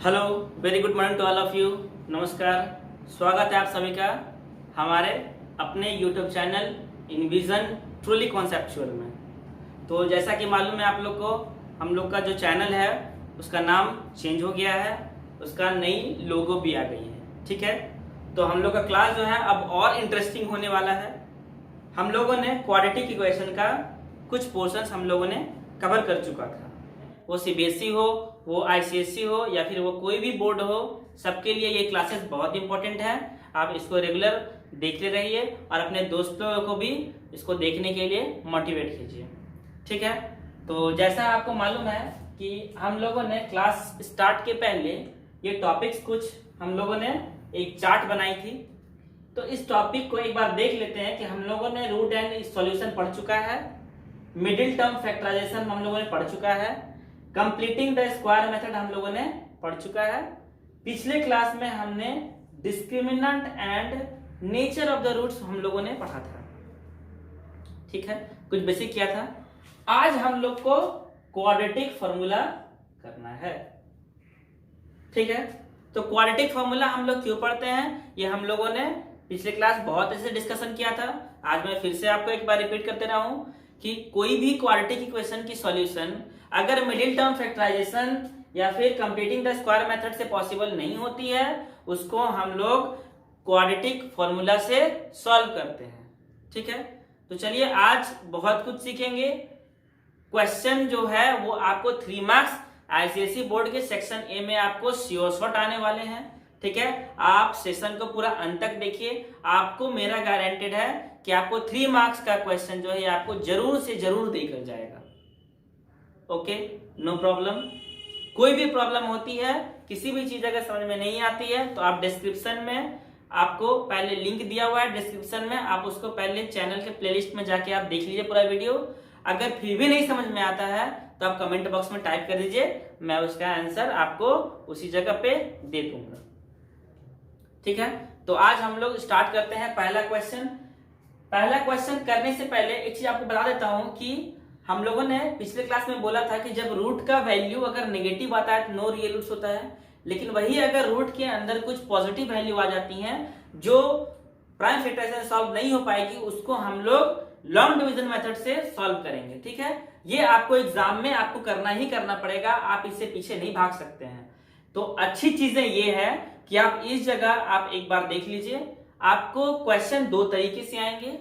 Hello, very good morning to all of you. नमस्कार, स्वागत है आप सभी का हमारे अपने YouTube channel envision truly conceptual में। तो जैसा कि मालूम है आप लोग को, हम लोग का जो चैनल है उसका नाम चेंज हो गया है, उसका नई लोगो भी आ गई है। ठीक है, तो हम लोग का क्लास जो है अब और इंटरेस्टिंग होने वाला है। हम लोगों ने क्वाड्रेटिक इक्वेशन का कुछ पोर्शंस हम लोगों ने कवर कर चुका था। वो सीबीएसई हो, वो आईसीएसई हो या फिर वो कोई भी बोर्ड हो, सबके लिए ये क्लासेस बहुत इंपॉर्टेंट है। आप इसको रेगुलर देखते रहिए और अपने दोस्तों को भी इसको देखने के लिए मोटिवेट कीजिए। ठीक है, तो जैसा आपको मालूम है कि हम लोगों ने क्लास स्टार्ट के पहले ये टॉपिक्स कुछ हम लोगों ने एक चार्ट बनाई थी। तो इस टॉपिक को एक बार देख लेते हैं कि हम लोगों ने रूट एंड सॉल्यूशन पढ़ चुका है, मिडिल टर्म फैक्टराइजेशन हम लोगों ने पढ़ चुका है, कंप्लीटिंग द स्क्वायर मेथड हम लोगों ने पढ़ चुका है। पिछले क्लास में हमने discriminant and nature of the roots हम लोगों ने पढ़ा था। ठीक है, कुछ बेसिक किया था। आज हम लोग को क्वाड्रेटिक फॉर्मूला करना है। ठीक है, तो क्वाड्रेटिक फॉर्मूला हम लोग क्यों पढ़ते हैं, ये हम लोगों ने पिछले क्लास बहुत अच्छे से डिस्कशन किया था। आज मैं फिर से आपको एक बार रिपीट करते रहा हूं कि कोई भी क्वाड्रेटिक इक्वेशन की सॉल्यूशन अगर मिडिल टर्म फैक्टराइजेशन या फिर कंप्लीटिंग द स्क्वायर मेथड से पॉसिबल नहीं होती है, उसको हम लोग क्वाड्रेटिक फॉर्मूला से सॉल्व करते हैं। ठीक है, तो चलिए आज बहुत कुछ सीखेंगे। क्वेश्चन जो है वो आपको 3 मार्क्स आईसीएसई बोर्ड के सेक्शन ए में आपको श्योर शॉट आने वाले हैं। ठीक है, आप सेशन को पूरा अंत तक देखिए, आपको मेरा गारंटेड है कि आपको 3 मार्क्स का क्वेश्चन जो है आपको जरूर से जरूर देकर जाएगा। Okay, no problem. कोई भी प्रॉब्लम होती है, किसी भी चीज अगर समझ में नहीं आती है तो आप डिस्क्रिप्शन में आपको पहले लिंक दिया हुआ है, डिस्क्रिप्शन में आप उसको पहले चैनल के प्लेलिस्ट में जाके आप देख लीजिए पूरा वीडियो। अगर फिर भी नहीं समझ में आता है तो आप कमेंट बॉक्स में टाइप कर दीजिए, मैं उसका आंसर आपको उसी जगह पे दे दूंगा। ठीक है, तो आज हम लोग स्टार्ट करते हैं पहला क्वेश्चन। पहला क्वेश्चन करने से पहले एक चीज आपको बता देता हूं कि हम लोगों ने पिछले क्लास में बोला था कि जब रूट का वैल्यू अगर नेगेटिव आता है तो नो रियल रूट्स होता है, लेकिन वही अगर रूट के अंदर कुछ पॉजिटिव वैल्यू आ जाती हैं जो प्राइम फैक्टराइजेशन सॉल्व नहीं हो पाएगी, उसको हम लोग लॉन्ग डिवीजन मेथड से सॉल्व करेंगे। ठीक है, ये आपको एग्जाम में आपको करना ही करना पड़ेगा, आप इससे पीछे नहीं भाग सकते हैं। तो अच्छी चीजें ये है कि आप इस जगह आप एक बार देख लीजिए, आपको क्वेश्चन 2 तरीके से आएंगे।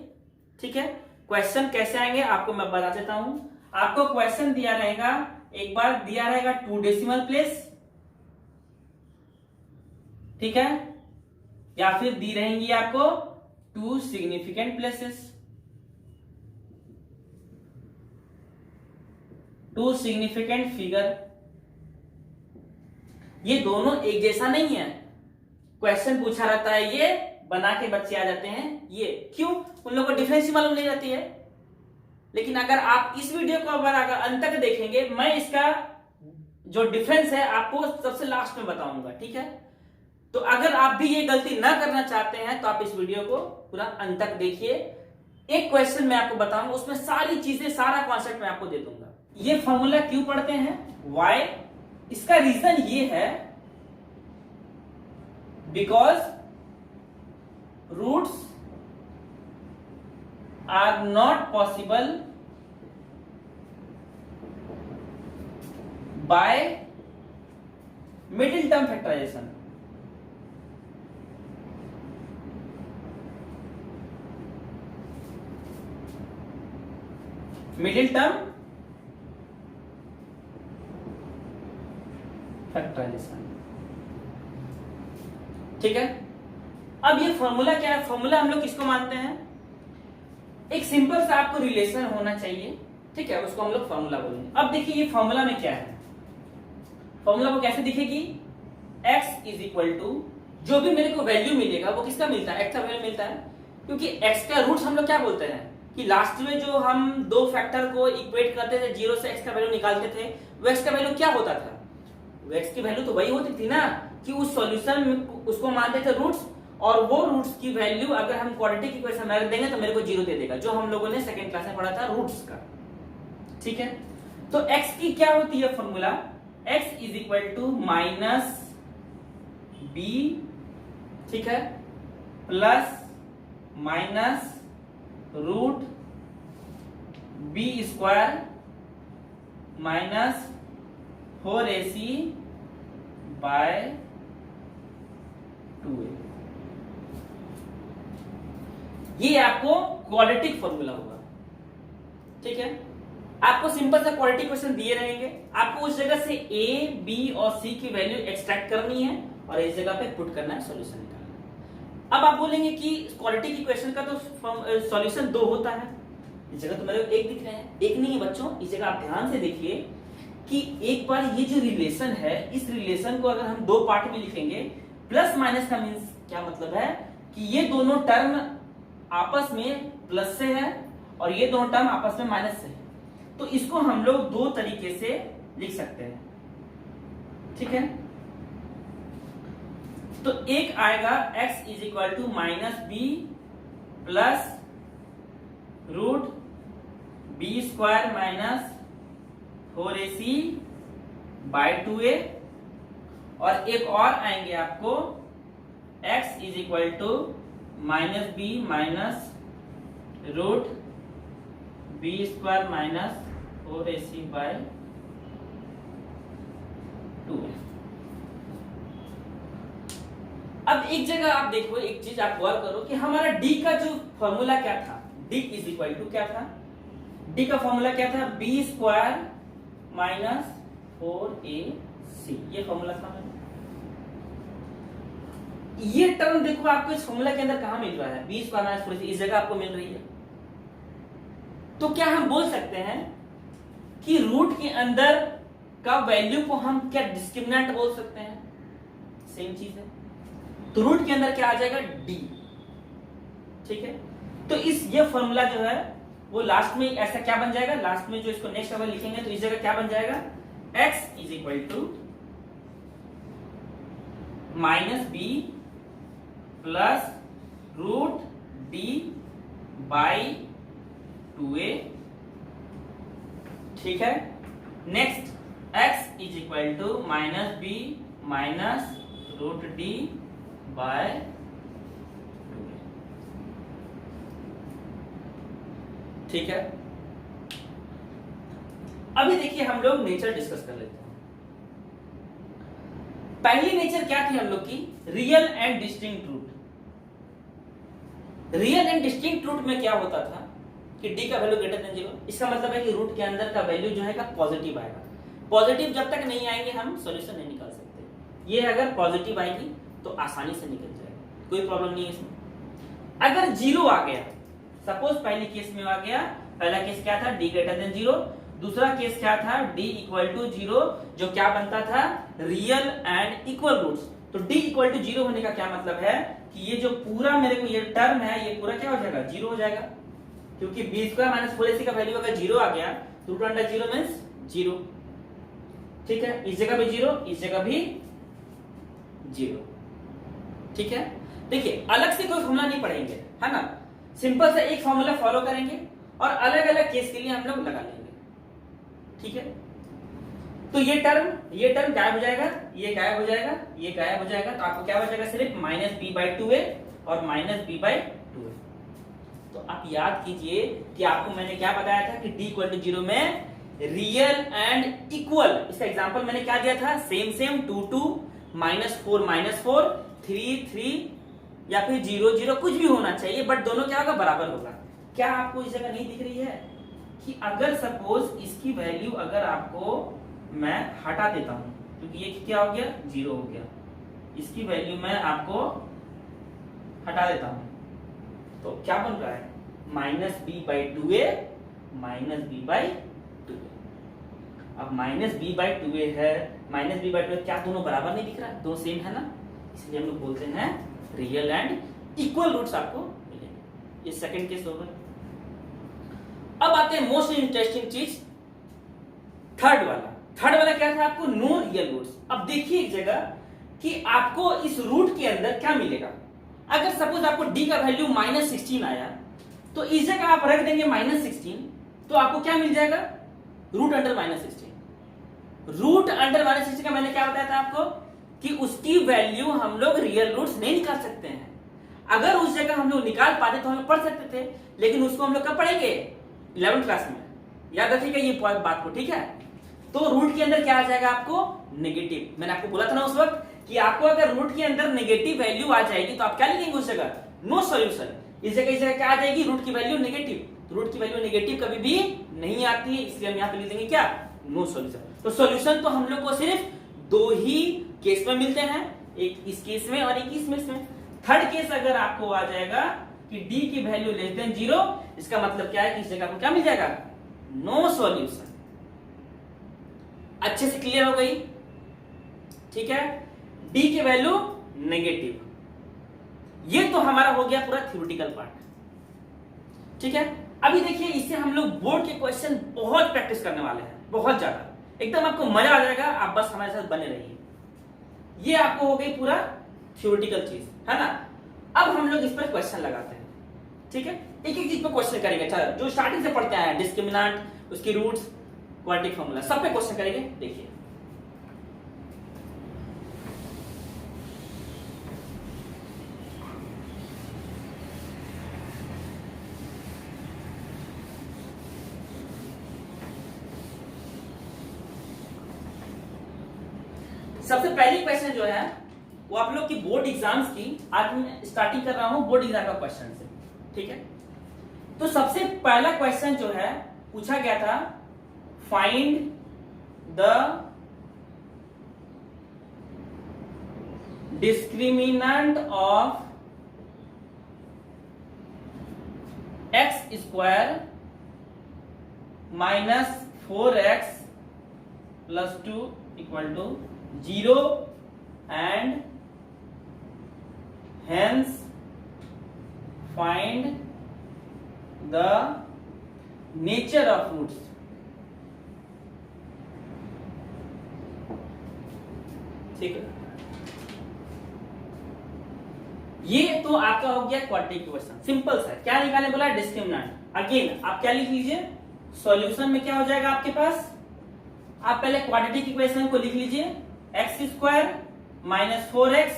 ठीक है, क्वेश्चन कैसे आएंगे आपको मैं बता देता हूं। आपको क्वेश्चन दिया रहेगा, एक बार दिया रहेगा 2 डेसिमल प्लेस, ठीक है, या फिर दी रहेंगी आपको 2 सिग्निफिकेंट प्लेसेस, 2 सिग्निफिकेंट फिगर। ये दोनों एक जैसा नहीं है। क्वेश्चन पूछा रहता है, ये बना के बच्चे आ जाते हैं, ये क्यों, उन लोगों को डिफरेंस ही मालूम नहीं रहती है। लेकिन अगर आप इस वीडियो को अगर अंत तक देखेंगे, मैं इसका जो डिफरेंस है आपको सबसे लास्ट में बताऊंगा। ठीक है, तो अगर आप भी ये गलती ना करना चाहते हैं तो आप इस वीडियो को पूरा अंत तक देखिए। एक क्वेश्चन मैं आपको बताऊंगा, उसमें सारी चीजें, सारा कॉन्सेप्ट मैं आपको दे दूंगा। ये फॉर्मूला क्यों पढ़ते हैं, वाई, इसका रीजन ये है because roots are not possible by middle term factorization. Middle term factorization. ठीक है, अब ये फॉर्मूला क्या है, फॉर्मूला हम लोग किसको मानते हैं, एक सिंपल सा आपको रिलेशन होना चाहिए। ठीक है, उसको हम लोग फॉर्मूला बोलेंगे। अब देखिए ये फॉर्मूला में क्या है, फॉर्मूला को कैसे दिखेगी, x इज इक्वल टू, जो भी मेरे को वैल्यू मिलेगा वो किसका मिलता है, x का वैल्यू मिलता है। क्योंकि x का रूट्स हम लोग क्या बोलते हैं कि लास्ट में जो हम 2 फैक्टर को इक्वेट करते थे, 0 से x का वैल्यू निकालते थे, वो x का वैल्यू क्या होता था, वो x की वैल्यू तो वही होती थी ना कि उस सॉल्यूशन में उसको मानते थे रूट्स, और वो रूट्स की वैल्यू अगर हम क्वाड्रेटिक इक्वेशन में रख देंगे तो मेरे को 0 दे देगा, जो हम लोगों ने सेकंड क्लास में पढ़ा था रूट्स का। ठीक है, तो x की क्या होती है formula, x is equal to minus b, ठीक है, plus minus root b square minus 4ac by 2a। ये आपको क्वाड्रेटिक फॉर्मूला होगा, ठीक है। आपको सिंपल सा क्वाड्रेटिक क्वेश्चन दिए रहेंगे, आपको उस जगह से a, b और c की वैल्यू एक्सट्रैक्ट करनी है और इस जगह पे पुट करना है, सॉल्यूशन निकालना है। अब आप बोलेंगे कि क्वाड्रेटिक इक्वेशन का तो सॉल्यूशन 2 होता है, इस जगह तो मेरे को 1 दिख रहे हैं। एक नहीं है बच्चों, इस जगह आप ध्यान से देखिए कि एक बार ये जो रिलेशन है, इस रिलेशन को अगर हम 2 पार्ट में लिखेंगे, प्लस माइनस का मीन्स क्या मतलब है कि ये दोनों टर्म आपस में प्लस से है और ये दोनों टर्म आपस में माइनस से है, तो इसको हम लोग 2 तरीके से लिख सकते हैं, ठीक है। तो एक आएगा x is equal to minus B plus root b square minus 4ac by 2a, और एक और आएंगे आपको x is equal to minus b minus root b square minus 4ac by 2a। अब एक जगह आप देखो, एक चीज आप गौर करो कि हमारा d का जो फॉर्मूला क्या था, d इज इक्वल टू क्या था, d का फॉर्मूला क्या था, बी स्क्वायर माइनस 4ac, ये फॉर्मूला था। ये टर्म देखो आपको इस फॉर्मूला के अंदर कहां मिल रहा है, बी स्क्वायर माइनस 4ac, इस जगह आपको मिल रही है। तो क्या हम बोल सकते हैं कि रूट के अंदर का वैल्यू को हम क्या डिस्क्रिमिनेंट बोल सकते हैं, सेम चीज है। तो रूट के अंदर क्या आ जाएगा, d, ठीक है। तो इस ये फॉर्मूला जो है वो लास्ट में ऐसा क्या बन जाएगा, लास्ट में जो इसको नेक्स्ट अगर लिखेंगे तो इस जगह क्या बन जाएगा, x is equal to minus B plus root d by 2a, ठीक है। Next x is equal to minus b minus root d by 2a, ठीक है। अभी देखिए हम लोग नेचर डिस्कस कर लेते हैं। पहली नेचर क्या थी हम लोग की, real and distinct root. Real and distinct root में क्या होता था कि d का वैल्यू ग्रेटर देन 0, इसका मतलब है कि रूट के अंदर का वैल्यू जो है पॉजिटिव आएगा। पॉजिटिव जब तक नहीं आएंगे हम सॉल्यूशन नहीं निकाल सकते। ये अगर पॉजिटिव आएगी तो आसानी से निकल जाएगा, कोई प्रॉब्लम नहीं है इसमें। अगर 0 आ गया, सपोज पहले केस में आ गया, पहला केस क्या था, d ग्रेटर देन 0, दूसरा केस क्या था, d इक्वल टू 0, जो क्या बनता था, रियल एंड इक्वल रूट्स। तो d इक्वल टू 0 होने का क्या मतलब है कि ये जो पूरा मेरे को ये टर्म है, ये पूरा क्या हो जाएगा, 0 हो जाएगा, क्योंकि बी स्क्वायर माइनस 4ac का वैल्यू अगर 0 आ गया तो रूट अंडर 0 मींस 0, ठीक है। इस जगह भी 0, इस जगह भी 0, ठीक है। देखिए अलग से कोई फॉर्मूला नहीं पढ़ेंगे, है ना, सिंपल से एक फॉर्मूला फॉलो करेंगे और अलग अलग केस के लिए हम लोग लगा लेंगे, ठीक है। तो ये टर्म गायब हो जाएगा, ये गायब हो जाएगा, ये गायब हो जाएगा, तो आपको क्या बचेगा, सिर्फ माइनस बी बाई 2a और माइनस बी बाई 2a। तो आप याद कीजिए कि आपको मैंने क्या बताया था कि d इक्वल टू 0 में रियल एंड इक्वल, इसका एग्जांपल मैंने क्या दिया था, सेम 2 2 -4 3 3 या फिर 0 0 कुछ भी होना चाहिए, बट दोनों क्या होगा, बराबर होगा। क्या आपको इस जगह नहीं दिख रही है कि अगर सपोज इसकी वैल्यू अगर आपको मैं हटा देता हूं, क्योंकि ये क्या हो गया, 0 हो गया, इसकी वैल्यू मैं आपको हटा देता हूं, तो क्या बन रहा है, minus b by 2a minus b by 2a। अब माइनस बी बाई 2a है, माइनस बी बाई 2a, क्या दोनों बराबर नहीं दिख रहा, दो सेम है ना, इसलिए हम लोग बोलते हैं रियल एंड इक्वल रूट्स आपको मिलेंगे। ये सेकंड केस होगा। अब आते हैं मोस्ट इंटरेस्टिंग चीज, थर्ड वाला क्या था, आपको नो रियल रूट्स। अब देखिए एक जगह कि आपको इस रूट के अंदर क्या मिलेगा, अगर सपोज आपको d का वैल्यू -16 आया तो इस जगह आप रख देंगे -16, तो आपको क्या मिल जाएगा, रूट अंडर -16। रूट अंडर -16 का मैंने क्या बताया था आपको कि उसकी वैल्यू हम लोग रियल रूट्स नहीं निकाल सकते हैं। अगर उस जगह हम लोग निकाल पाते तो हम लोग पढ़ सकते थे, लेकिन उसको हम लोग कब पढ़ेंगे? 11th क्लास में। याद रखिएगा ये बात को, ठीक है। तो रूट के अंदर क्या आ जाएगा आपको? नेगेटिव। मैंने आपको बोला था ना उस वक्त कि आपको अगर रूट के अंदर नेगेटिव वैल्यू आ जाएगी तो आप क्या लिखेंगे उस जगह? No solution. इस जगह क्या आ जाएगी? रूट की वैल्यू नेगेटिव। तो रूट की वैल्यू नेगेटिव कभी भी नहीं आती है, इसलिए हम यहाँ पे लिख देंगे क्या? No solution. तो सॉल्यूशन तो हम लोग को सिर्फ दो ही केस में मिलते हैं, एक इस केस में और एक इसमें। थर्ड केस अगर आपको आ जाएगा कि डी की वैल्यू लेस देन 0, इसका मतलब क्या है कि इस जगह आपको क्या मिल जाएगा? No solution. अच्छे से क्लियर हो गई? ठीक है। डी की वैल्यू नेगेटिव। ये तो हमारा हो गया पूरा थ्योरेटिकल पार्ट, ठीक है। अभी देखिए, इससे हम लोग बोर्ड के क्वेश्चन बहुत प्रैक्टिस करने वाले हैं, बहुत ज्यादा, एकदम आपको मजा आ जाएगा। आप बस हमारे साथ बने रहिए। ये आपको हो गई पूरा थ्योरेटिकल चीज, है ना। अब हम लोग इस पर क्वेश्चन लगाते हैं, ठीक है। एक एक चीज पे क्वेश्चन करेंगे। अच्छा, जो स्टार्टिंग से पढ़ते हैं, डिस्क्रिमिनेंट, उसकी रूट्स, क्वाड्रेटिक फॉर्मूला, सब पे क्वेश्चन करेंगे। देखिए, सबसे पहली क्वेश्चन जो है वो आप लोग की बोर्ड एग्जाम्स की, आज मैं स्टार्टिंग कर रहा हूं बोर्ड एग्जाम का क्वेश्चन से, ठीक है। तो सबसे पहला क्वेश्चन जो है पूछा गया था, find the discriminant of x square minus 4x plus 2 equal to 0 and hence find the nature of roots। ठीक है, ये तो आपका हो गया क्वाड्रेटिक क्वेश्चन, सिंपल सा। क्या निकालने बोला? डिस्क्रिमिनेंट। अगेन आप क्या लिख लीजिए? सॉल्यूशन में क्या हो जाएगा आपके पास? आप पहले क्वाड्रेटिक इक्वेशन को लिख लीजिए, x square minus 4x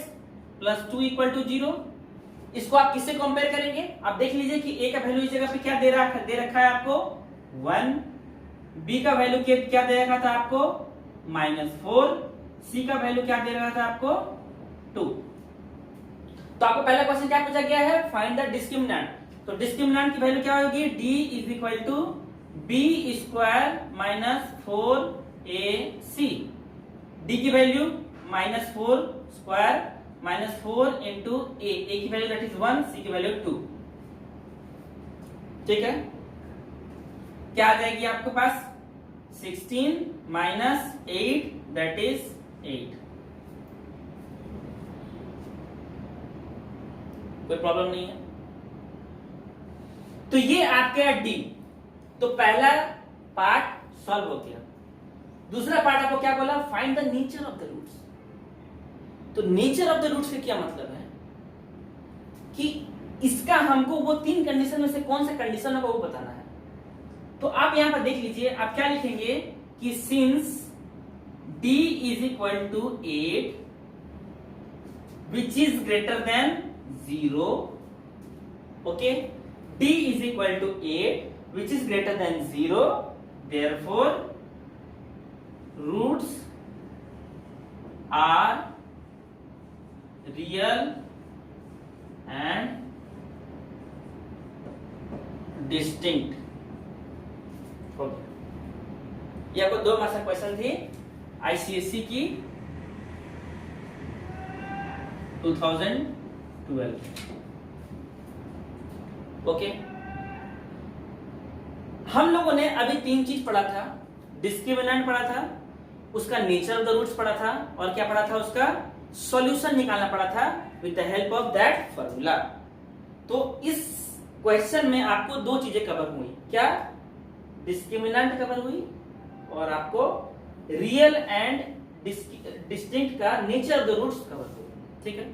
plus 2 equal to 0। इसको आप किससे कंपेयर करेंगे? आप देख लीजिए कि a का वैल्यू इस जगह पे क्या दे रखा है आपको? 1। b का वैल्यू क्या दे रखा था आपको? -4। c का वैल्यू क्या दे रहा था आपको? 2। तो आपको पहला क्वेश्चन क्या पूछा गया है? Find the discriminant. तो डिस्क्रिमिनेंट की वैल्यू क्या होगी? d is equal to b square minus 4ac। d की value -4 square minus 4 into a की वैल्यू दैट इज 1, c की वैल्यू 2। ठीक है, क्या आ जाएगी आपके पास? 16 माइनस 8 दैट इज 8। कोई प्रॉब्लम नहीं है। तो ये आपका डी। तो पहला पार्ट सॉल्व हो गया। दूसरा पार्ट आपको क्या बोला? Find the nature of the roots. तो नेचर ऑफ द रूट्स से क्या मतलब है कि इसका हमको वो 3 कंडीशन में से कौन सा कंडीशन होगा वो बताना है। तो आप यहां पर देख लीजिए, आप क्या लिखेंगे कि since d is equal to 8 which is greater than 0, okay, d is equal to 8 which is greater than 0, therefore roots are real and distinct। ये आपको 2 मार्क्स का क्वेश्चन थी आईसीएससी की 2012। ओके, हम लोगों ने अभी 3 चीज पढ़ा था। डिस्क्रिमिनेंट पढ़ा था, उसका नेचर ऑफ द रूट्स पढ़ा था, और क्या पढ़ा था? उसका सॉल्यूशन निकालना पड़ा था with the help of that formula. तो इस क्वेश्चन में आपको 2 चीजें कवर हुई। क्या? डिस्क्रिमिनेंट कवर हुई और आपको रियल एंड डिस्टिंक्ट का nature of the roots cover हुई। ठीक है,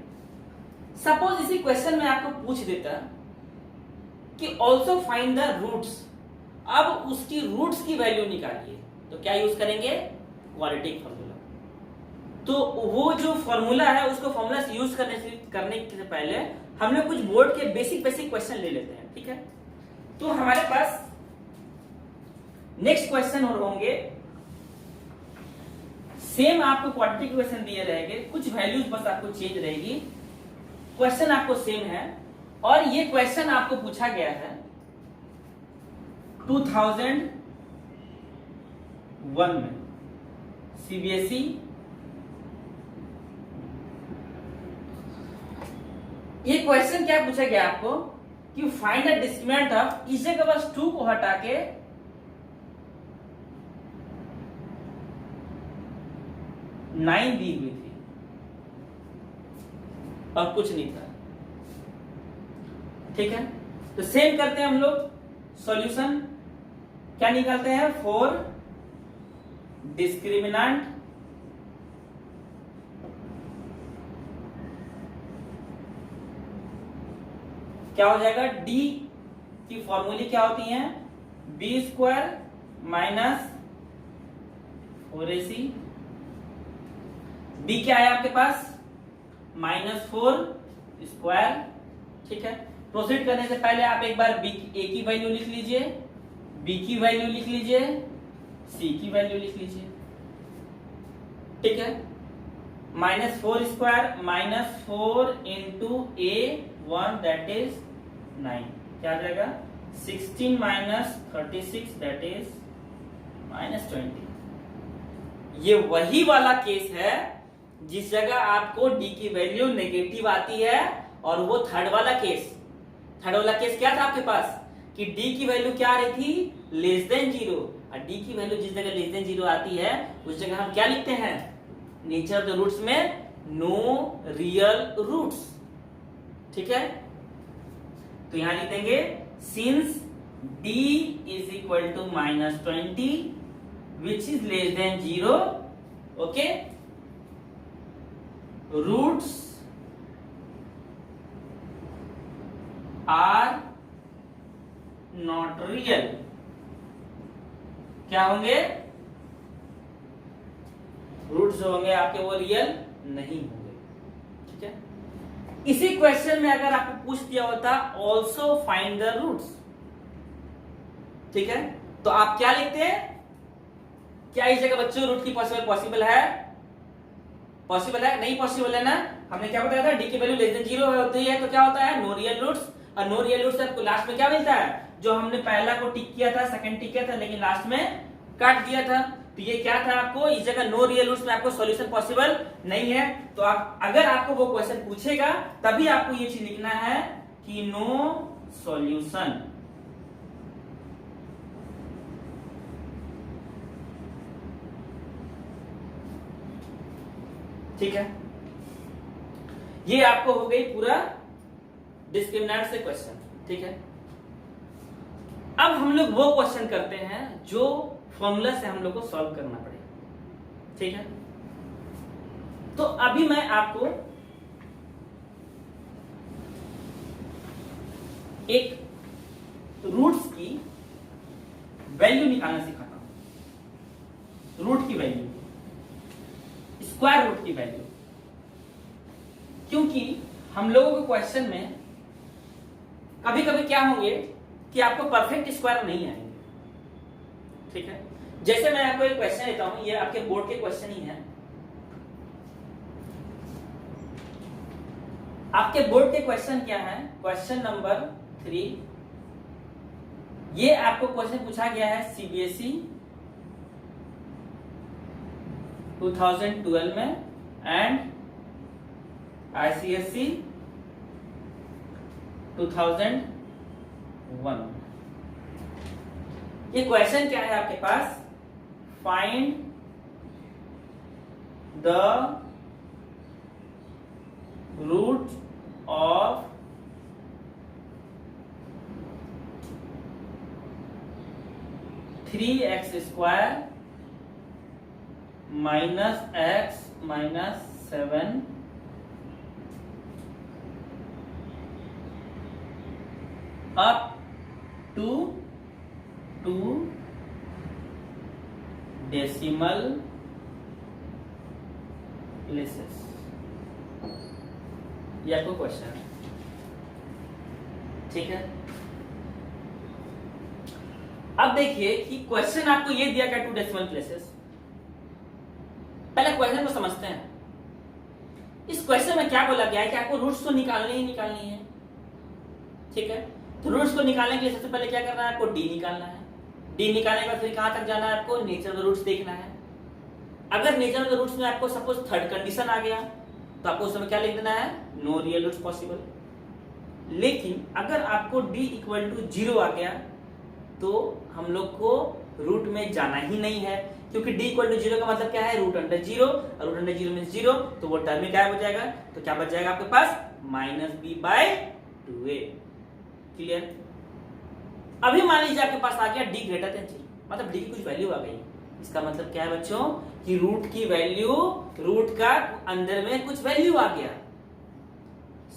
सपोज इसी क्वेश्चन में आपको पूछ देता कि ऑल्सो फाइंड द रूट्स, अब उसकी रूट्स की वैल्यू निकालिए, तो क्या यूज करेंगे? Quadratic formula. तो वो जो फॉर्मूला है उसको फॉर्मूला से यूज करने से पहले हम लोग कुछ बोर्ड के बेसिक क्वेश्चन ले लेते हैं, ठीक है। तो हमारे पास नेक्स्ट क्वेश्चन और होंगे, सेम आपको क्वाड्रेटिक क्वेश्चन दिए रहेंगे, कुछ वैल्यूज बस आपको चेंज रहेगी, क्वेश्चन आपको सेम है। और ये क्वेश्चन आपको पूछा गया है 2001 में सीबीएसई। ये क्वेश्चन क्या पूछा गया आपको कि फाइंड द डिस्क्रिमिनेंट ऑफ, इस जगह बस 2 को हटा के 9 दी हुई थी और कुछ नहीं था, ठीक है। तो सेम करते हैं हम लोग, सॉल्यूशन क्या निकालते हैं, 4 डिस्क्रिमिनेंट क्या हो जाएगा, डी की फॉर्मूले क्या होती हैं, B square minus 4ac, B क्या है आपके पास -4 स्क्वायर, ठीक है। प्रोसीड करने से पहले आप एक बार बी ए की वैल्यू लिख लीजिए, बी की वैल्यू लिख लीजिए, सी की वैल्यू लिख लीजिए, ठीक है। -4 square -4 into A1 that is 9, क्या आ जाएगा 16 माइनस 36 दैट इज -20। ये वही वाला केस है जिस जगह आपको डी की वैल्यू नेगेटिव आती है, और वो थर्ड वाला केस क्या था आपके पास कि डी की वैल्यू क्या आ रही थी, लेस देन 0, और डी की वैल्यू जिस जगह लेस देन 0 आती है उस जगह हम क्या लिखते हैं, नेचर ऑफ द रूट्स में नो रियल रूट्स, ठीक है। तो यहां लिख देंगे since d is equal to -20 which is less than 0, okay, roots are not real, क्या होंगे, रूट्स जो होंगे आपके वो रियल नहीं होंगे, ठीक है। इसी क्वेश्चन में अगर आपको पूछ दिया होता ऑल्सो फाइंड द रूट्स, ठीक है, तो आप क्या लिखते हैं, क्या इस जगह बच्चों रूट की पॉसिबल है, नहीं पॉसिबल है ना। हमने क्या बताया था, डी की वैल्यू लेस देन 0 होती है तो क्या होता है, नो रियल रूट्स, और नो रियल रूट्स आपको लास्ट में क्या मिलता है, जो हमने पहला को टिक किया था, सेकंड टिक किया था, लेकिन लास्ट में काट दिया था। तो ये क्या था, आपको इस जगह नो रियल रूट्स में आपको सॉल्यूशन पॉसिबल नहीं है। तो आप अगर आपको वो क्वेश्चन पूछेगा तभी आपको ये चीज लिखना है कि नो सॉल्यूशन, ठीक है। ये आपको हो गई पूरा डिस्क्रिमिनेंट से क्वेश्चन, ठीक है। अब हम लोग वो क्वेश्चन करते हैं जो फॉर्मूला से हम लोग को सॉल्व करना पड़ेगा, ठीक है। तो अभी मैं आपको एक रूट्स की वैल्यू निकालना सिखाता हूं, रूट की वैल्यू, स्क्वायर रूट की वैल्यू, क्योंकि हम लोगों के क्वेश्चन में कभी कभी क्या होंगे कि आपको परफेक्ट स्क्वायर नहीं आएंगे, ठीक है। जैसे मैं आपको एक क्वेश्चन लेता हूं, ये आपके बोर्ड के क्वेश्चन ही है, आपके बोर्ड के क्वेश्चन क्या है, क्वेश्चन नंबर 3, ये आपको क्वेश्चन पूछा गया है सीबीएसई 2012 में एंड आईसीएसई 2001। ये क्वेश्चन क्या है आपके पास, find the root of three x square minus x minus 7 up to 2 decimal places, ये आपको क्वेश्चन है, ठीक है। अब देखिए कि क्वेश्चन आपको ये दिया क्या, 2 डेसिमल प्लेसेस। पहले क्वेश्चन को समझते हैं। इस क्वेश्चन में क्या बोला गया है कि आपको रूट्स तो निकालनी ही निकालनी है, ठीक है। तो रूट्स को निकालने के लिए सबसे पहले क्या करना है, आपको डी निकालना है। डी निकालने के बाद फिर कहां तक जाना है, आपको नेचर ऑफ द रूट्स देखना है। अगर नेचर ऑफ द रूट्स में आपको सपोज थर्ड कंडीशन आ गया तो आपको उस समय क्या लिख देना है, नो रियल रूट्स पॉसिबल। लेकिन अगर आपको d इक्वल टू 0 आ गया तो हम लोग को रूट में जाना ही नहीं है, क्योंकि d इक्वल टू 0 का मतलब क्या है, रूट अंडर 0, और रूट अंडर 0 मींस 0, तो वो टर्म में क्या हो जाएगा, तो क्या बच जाएगा आपके पास, -b/2a। क्लियर। अभी मान लीजिए आपके पास आ गया d ग्रेटर देन 0, मतलब d की कुछ वैल्यू आ गई। इसका मतलब क्या है बच्चों कि रूट की वैल्यू, रूट का अंदर में कुछ वैल्यू आ गया।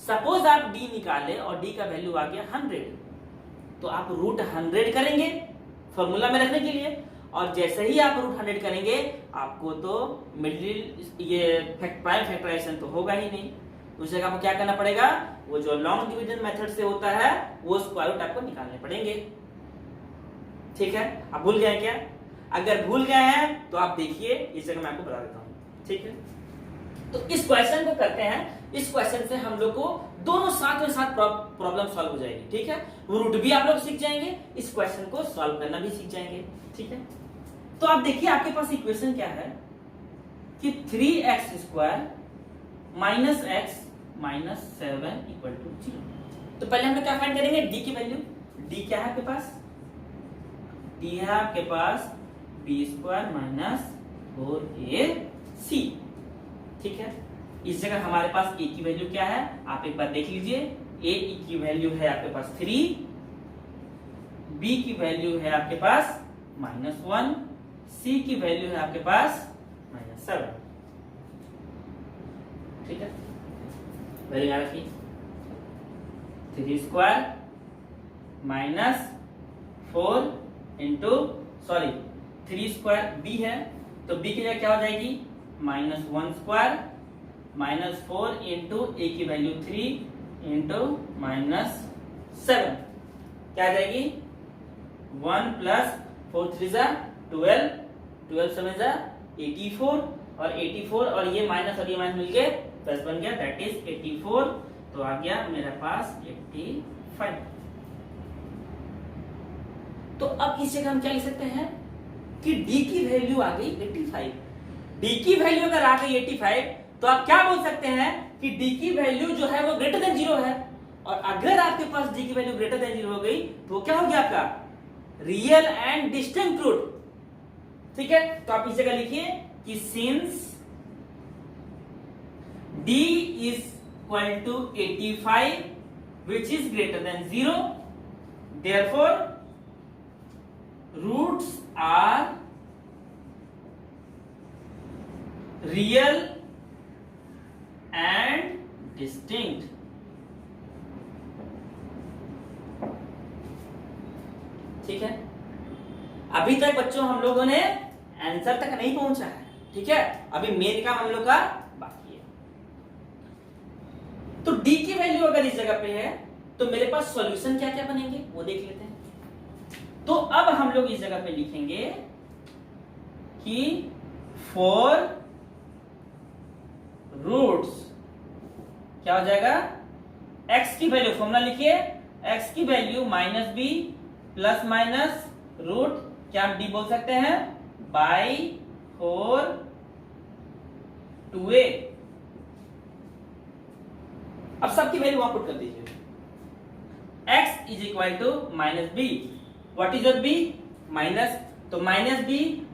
सपोज आप d निकाले और d का वैल्यू आ गया 100, तो आप रूट 100 करेंगे फॉर्मूला में रखने के लिए, और जैसे ही आप रूट 100 करेंगे आपको तो मिडिल ये प्राइम फैक्टराइजेशन तो होगा ही नहीं, उस जगह आपको क्या करना पड़ेगा, वो जो लॉन्ग डिवीजन मेथड से होता है वो स्क्वायर रूट आपको निकालने पड़ेंगे, ठीक है। आप भूल गए क्या? अगर भूल गए हैं तो आप देखिए, इस जगह मैं आपको बता देता हूं, ठीक है। तो इस क्वेश्चन को करते हैं। इस क्वेश्चन से हम लोग को दोनों साथ में साथ प्रॉब्लम सॉल्व हो जाएगी, ठीक है। रूट भी आप लोग सीख जाएंगे, इस क्वेश्चन को सॉल्व करना भी सीख जाएंगे, ठीक है। तो आप देखिए आपके पास इक्वेशन क्या है कि 3x² minus x minus 7 equal to 0। तो पहले हम लोग क्या फाइंड करेंगे, d की वैल्यू। d क्या है आपके पास, d है आपके पास b² माइनस 4ac, ठीक है। इस जगह हमारे पास a की वैल्यू क्या है, आप एक बार देख लीजिए। a की वैल्यू है आपके पास 3, b की वैल्यू है आपके पास -1, c की वैल्यू है आपके पास -7, ठीक है। वैल्यू याद रखिए, 3² माइनस 4 इंटू 3² b है, तो b की जगह क्या हो जाएगी, -1² -4 इंटू a की वैल्यू 3 इंटू -7, क्या आ जाएगी, 1 प्लस 4 3 12, 12 7 84, और 84 और ये माइनस और ये माइनस मिलके प्लस बन गया, दैट इज 84। तो आ गया मेरे पास 85। तो अब इस जगह हम क्या लिख सकते हैं कि d की वैल्यू आ गई 85। d की वैल्यू अगर आ गई 85 तो आप क्या बोल सकते हैं कि d की वैल्यू जो है वो ग्रेटर देन 0 है, और अगर आपके पास d की वैल्यू ग्रेटर देन 0 हो गई तो क्या हो गया आपका, रियल एंड डिस्टिंक्ट रूट, ठीक है। तो आप इस जगह लिखिए कि since d is equal to 85 which is greater than 0, therefore roots are real and distinct। ठीक है। अभी तक बच्चों हम लोगों ने आंसर तक नहीं पहुंचा है, ठीक है। अभी मेन काम हम लोग का बाकी है। तो d की वैल्यू अगर इस जगह पे है तो मेरे पास सॉल्यूशन क्या क्या बनेंगे वो देख लेते हैं। तो अब हम लोग इस जगह पे लिखेंगे कि फॉर रूट्स क्या हो जाएगा, x की वैल्यू फॉर्मूला लिखिए, x की value -b plus minus root क्या हम d बोल सकते हैं बाई 4 2a। अब सबकी वैल्यू वहां पुट कर दीजिए। x is equal to -b, what is your b, minus, तो -b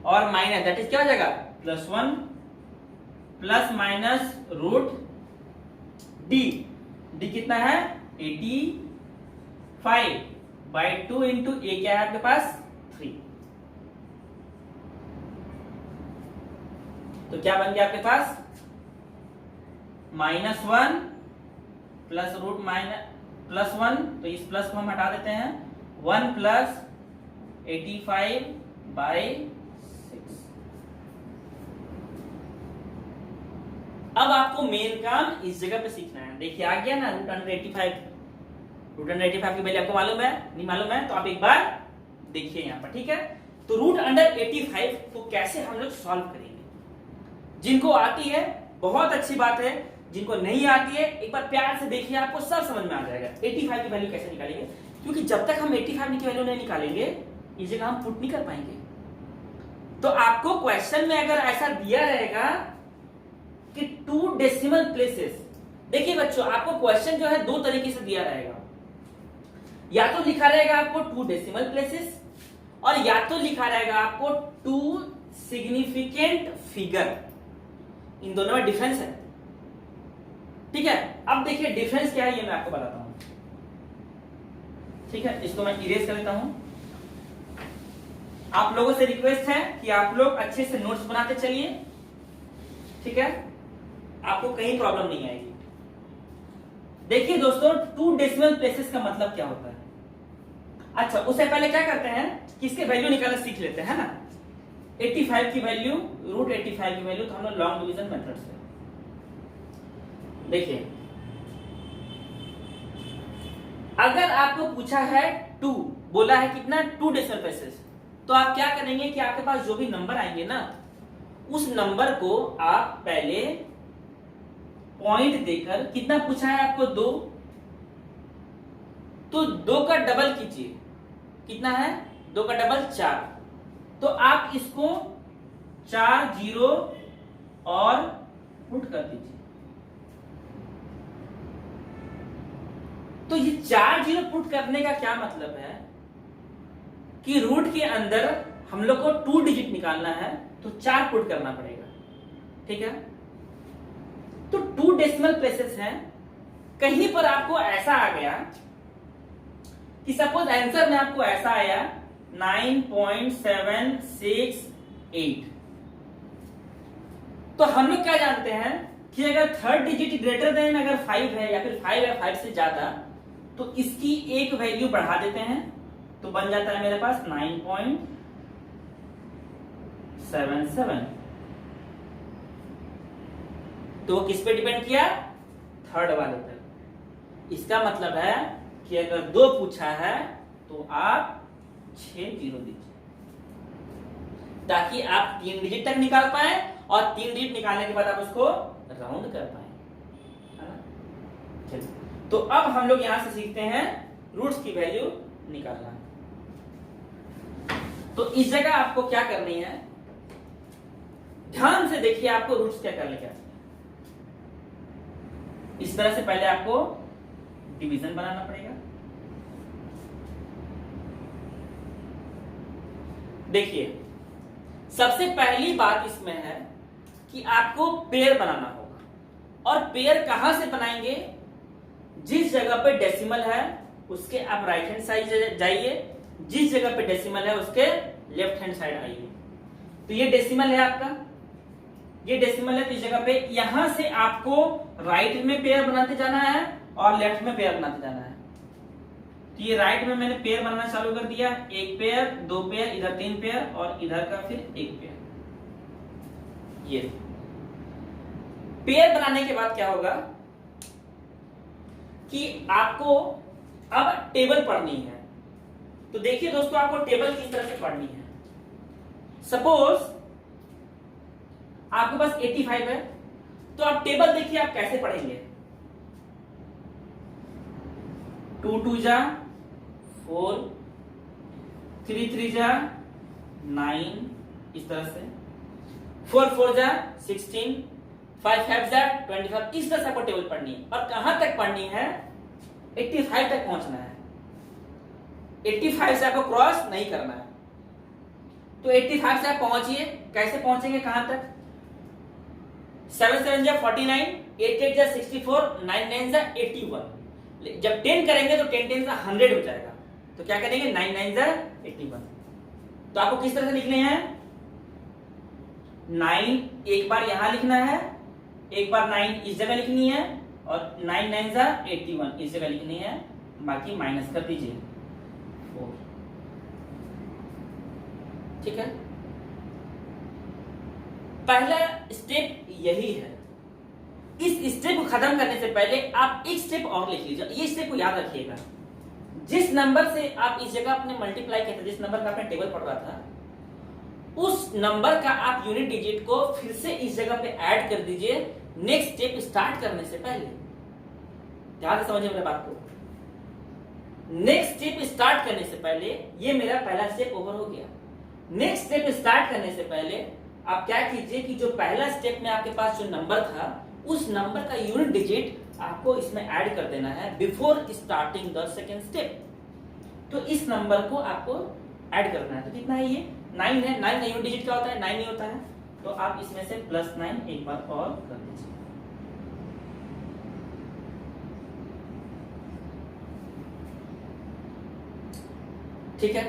और माइनस दैट इज क्या हो जाएगा +1 plus minus root d, d कितना है 85 बाई 2 इंटू a क्या है आपके पास 3। तो क्या बन गया आपके पास -1 प्लस रूट +1, तो इस प्लस को हम हटा देते हैं, 1 प्लस 85 बाई 6। अब आपको मेन काम इस जगह पे सीखना है। देखिए आ गया ना रूट अंडर 85। रूट अंडर 85 की वैल्यू आपको मालूम है? नहीं मालूम है तो आप एक बार देखिए यहाँ पर, ठीक है। तो रूट अंडर 85 को कैसे हम लोग सॉल्व करेंगे? जिनको आती है बहुत अच्छी बात है, जिनको नहीं आती है एक बार प्यार से देखिए, आपको सब समझ में आ जाएगा। 85 की वैल्यू कैसे निकालेंगे, क्योंकि जब तक हम 85 की वैल्यू नहीं निकालेंगे इस जगह हम पुट नहीं कर पाएंगे। तो आपको क्वेश्चन में अगर ऐसा दिया रहेगा कि 2 डेसिमल प्लेसेस, देखिए बच्चों आपको क्वेश्चन जो है 2 तरीके से दिया रहेगा। या तो लिखा रहेगा आपको 2 डेसिमल प्लेसेस, और या तो लिखा रहेगा आपको 2 सिग्निफिकेंट फिगर। इन दोनों में डिफरेंस है, ठीक है। अब देखिए डिफरेंस क्या है ये मैं आपको बताता हूं, ठीक है। इसको मैं इरेज कर लेता हूं। आप लोगों से रिक्वेस्ट है कि आप लोग अच्छे से नोट्स बनाते चलिए, ठीक है, आपको कहीं प्रॉब्लम नहीं आएगी। देखिए दोस्तों 2 डेसिमल प्लेसेस का मतलब क्या होता है। अच्छा उससे पहले क्या करते हैं कि इसके वैल्यू निकालना सीख लेते हैं ना। 85 की वैल्यू, रूट 85 की वैल्यू तो हम लोग लॉन्ग डिवीजन मेथड से देखिए। अगर आपको पूछा है 2, बोला है कितना 2 डेसिमल प्लेसेस, तो आप क्या करेंगे कि आपके पास जो भी नंबर आएंगे ना उस नंबर को आप पहले पॉइंट देकर, कितना पूछा है आपको 2, तो 2 का डबल कीजिए, कितना है 2 का डबल 4, तो आप इसको 4 0 और पुट कर दीजिए। तो ये 4 0 पुट करने का क्या मतलब है कि रूट के अंदर हम लोग को 2 डिजिट निकालना है तो 4 पुट करना पड़ेगा, ठीक है। तो 2 डेसिमल प्लेसेस हैं। कहीं पर आपको ऐसा आ गया कि सपोज आंसर में आपको ऐसा आया 9.768, तो हम लोग क्या जानते हैं कि अगर थर्ड डिजिट ग्रेटर देन अगर 5 है या फिर 5 है 5 से ज्यादा, तो इसकी एक वैल्यू बढ़ा देते हैं तो बन जाता है मेरे पास 9.77। तो वो किस पे डिपेंड किया? थर्ड वाले पर। इसका मतलब है कि अगर 2 पूछा है तो आप 6 0 दीजिए ताकि आप 3 डिजिट तक निकाल पाए, और 3 डिजिट निकालने के बाद आप उसको राउंड कर पाए, है ना। चलिए तो अब हम लोग यहां से सीखते हैं रूट्स की वैल्यू निकालना। तो इस जगह आपको क्या करनी है, ध्यान से देखिए आपको रूट्स क्या करने क्या। इस तरह से पहले आपको डिवीजन बनाना पड़ेगा। देखिए सबसे पहली बात इसमें है कि आपको पेयर बनाना होगा, और पेयर कहां से बनाएंगे? जिस जगह पे डेसिमल है उसके आप राइट हैंड साइड जाइए, जिस जगह पे डेसिमल है उसके लेफ्ट हैंड साइड आइए। तो ये डेसिमल है आपका, ये डेसिमल है, तो इस जगह पे यहां से आपको राइट में पेयर बनाते जाना है और लेफ्ट में पेयर बनाते जाना है। तो ये राइट में मैंने पेयर बनाना चालू कर दिया, 1 पेयर 2 पेयर, इधर 3 पेयर और इधर का फिर 1 पेयर। ये पेयर बनाने के बाद क्या होगा कि आपको अब टेबल पढ़नी है। तो देखिए दोस्तों आपको टेबल किस तरह से पढ़नी है। सपोज आपके पास 85 है, तो आप टेबल देखिए आप कैसे पढ़ेंगे। 2 2 जा 4, 3 3 जा 9, इस तरह से 4 4 जा 16, 5 5 जा 25, इस तरह से आपको टेबल पढ़नी है। और कहां तक पढ़नी है? 85 तक पहुंचना है। 85 से आपको क्रॉस नहीं करना है। तो 85 से आप पहुंचिए, कैसे पहुंचेंगे कहां तक? 7 7 जा 49, 8 8 जा 64, 9 9 जा 81। जब 10 करेंगे तो 10 10 जा 100 हो जाएगा। तो क्या करेंगे? 9 9 जा 81। तो आपको किस तरह से लिखने हैं? 9 एक बार यहां लिखना है, एक बार 9 इस जगह लिखनी है, और 9 9 जा 81 इस जगह लिखनी है, बाकी माइनस कर दीजिए 4। ठीक है, पहला स्टेप यही है। इस स्टेप को खत्म करने से पहले आप एक स्टेप और लिख लीजिए। ये स्टेप को याद रखिएगा, जिस नंबर से आप इस जगह अपने मल्टीप्लाई किया था, जिस नंबर का आपने टेबल पढ़ रहा था, उस नंबर का आप यूनिट डिजिट को फिर से इस जगह पे ऐड कर दीजिए नेक्स्ट स्टेप स्टार्ट करने से पहले। ध्यान से समझिए मेरे बात को। नेक्स्ट स्टेप स्टार्ट करने से पहले ये मेरा पहला स्टेप ओवर हो गया। नेक्स्ट स्टेप स्टार्ट करने से पहले आप क्या कीजिए कि जो पहला स्टेप में आपके पास जो नंबर था, उस नंबर का यूनिट डिजिट आपको इसमें ऐड कर देना है before starting the second step. तो इस नंबर को आपको ऐड करना है। तो कितना है ये? 9 है। 9 का यूनिट डिजिट क्या होता है? 9 नहीं होता है। तो आप इसमें से +9 एक बार और कर दीजिए। ठीक है।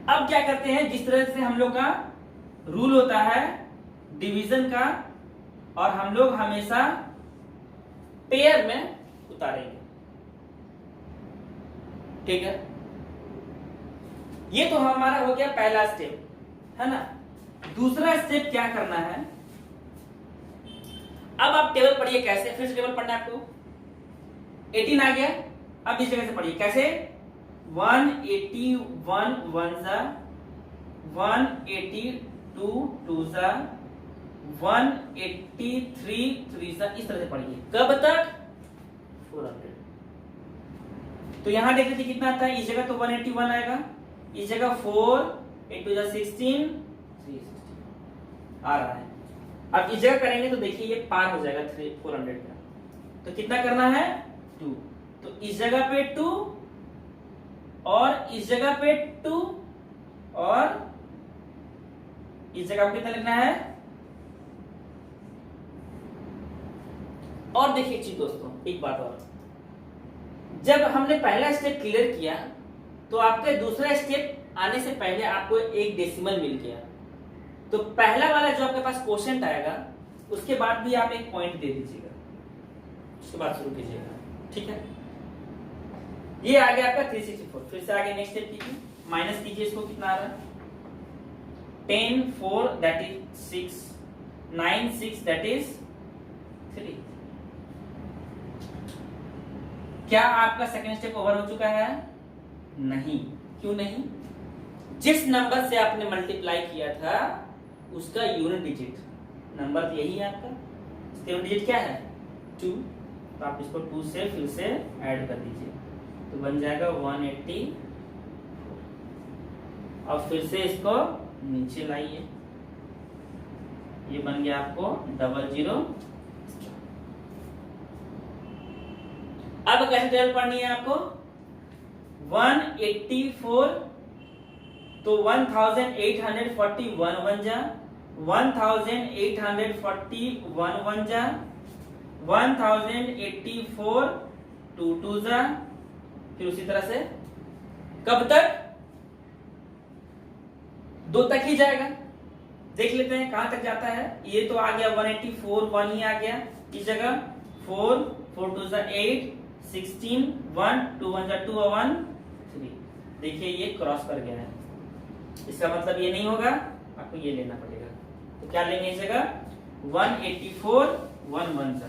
अब क्या करते हैं, जिस तरह से हम लोग का रूल होता है डिवीजन का, और हम लोग हमेशा पेयर में उतारेंगे। ठीक है, ये तो हमारा हो गया पहला स्टेप, है ना। दूसरा स्टेप क्या करना है, अब आप टेबल पढ़िए कैसे। फिर से टेबल पढ़ना है आपको। 18 आ गया। अब इस जगह से पढ़िए कैसे। 181 1 जा, 182 2 जा, 183 3 जा, इस तरह से पढ़िए। कब तक? 400। तो यहां देख लीजिए कितना आता है। इस जगह तो 181 आएगा, इस जगह 4 8 2 16 316 आ रहा है। अब इस जगह करेंगे तो देखिए ये पार हो जाएगा 400 का। तो कितना करना है? 2। तो इस जगह पे 2 और इस जगह पे 2 और इस जगह पे कितना लिखना है। और देखिए चीज दोस्तों, एक बात और, जब हमने पहला स्टेप क्लियर किया तो आपके दूसरा स्टेप आने से पहले आपको एक डेसिमल मिल गया। तो पहला वाला जो आपके पास क्वोशिएंट आएगा उसके बाद भी आप एक पॉइंट दे दीजिएगा, उसके बाद शुरू कीजिएगा। ठीक है, ये आ गया आपका 364। फिर से आगे नेक्स्ट स्टेप कीजिए, माइनस कीजिए। इसको कितना आ रहा है? 10 4 दैट इज 6, 9 6 दैट इज 3। क्या आपका सेकंड स्टेप ओवर हो चुका है? नहीं। क्यों नहीं? जिस नंबर से आपने मल्टीप्लाई किया था उसका यूनिट डिजिट नंबर तो यही है आपका। इसका यूनिट डिजिट क्या है? 2। तो आप इसको 2 से फिर से ऐड कर दीजिए, तो बन जाएगा 180। अब फिर से इसको नीचे लाइए, ये बन गया आपको 00। अब कैसे टेबल पढ़नी है आपको? 184 तो 1841 1 जा, 1841 1 जा, 1084 2 2 जा। फिर उसी तरह से कब तक? 2 तक ही जाएगा। देख लेते हैं कहां तक जाता है। ये तो आ गया 184 1 ही आ गया इस जगह। 4 4 2 जा 8 16 1 2 1 जा 2 1 3। देखिए ये क्रॉस कर गया है, इसका मतलब ये नहीं होगा, आपको ये लेना पड़ेगा। तो क्या लेंगे इस जगह? 184 1 1 जा,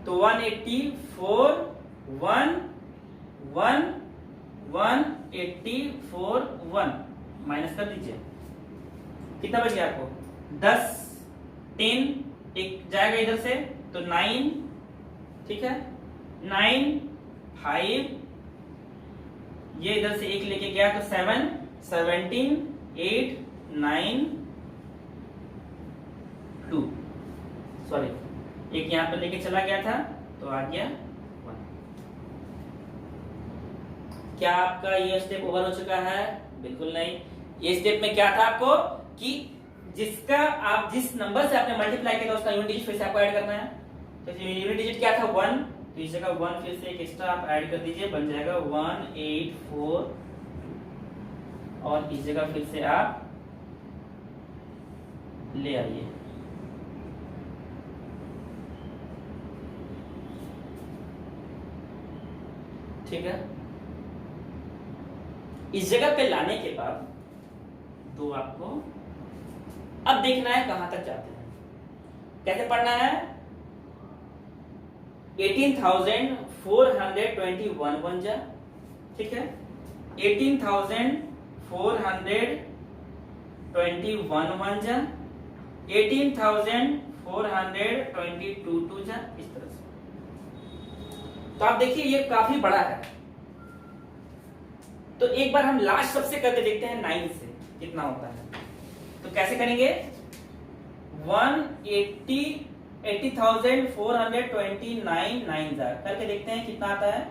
तो 184 1 1 184 1 माइनस कर दीजिए। कितना बच गया आपको? 10 10 एक जाएगा इधर से तो 9। ठीक है, 9 5 ये इधर से एक लेके गया तो 7 17 8 9 2 सॉरी एक यहां पर लेके चला गया था तो आ गया 1। क्या आपका ये स्टेप ओवर हो चुका है? बिल्कुल नहीं। ये स्टेप में क्या था आपको कि जिसका आप जिस नंबर से आपने मल्टीप्लाई किया था उसका यूनिट डिजिट फिर से आपको ऐड करना है। तो यूनिट डिजिट क्या था? 1। तो इस जगह 1 फिर से एक एक्स्ट्रा आप ऐड कर दीजिए, बन जाएगा 184 और इस जगह फिर से आप ले आइए। ठीक है, इस जगह पे लाने के बाद तो आपको अब देखना है कहां तक जाते हैं। कैसे पढ़ना है? 18,421 बन जा, ठीक है। 18,421 बन जा, 18,422 टू जा, इस तरह से। तो आप देखिए ये काफी बड़ा है। तो एक बार हम लास्ट सबसे करके देखते हैं 9 से कितना होता है। तो कैसे करेंगे? 80,429 9 जा करके देखते हैं कितना आता है।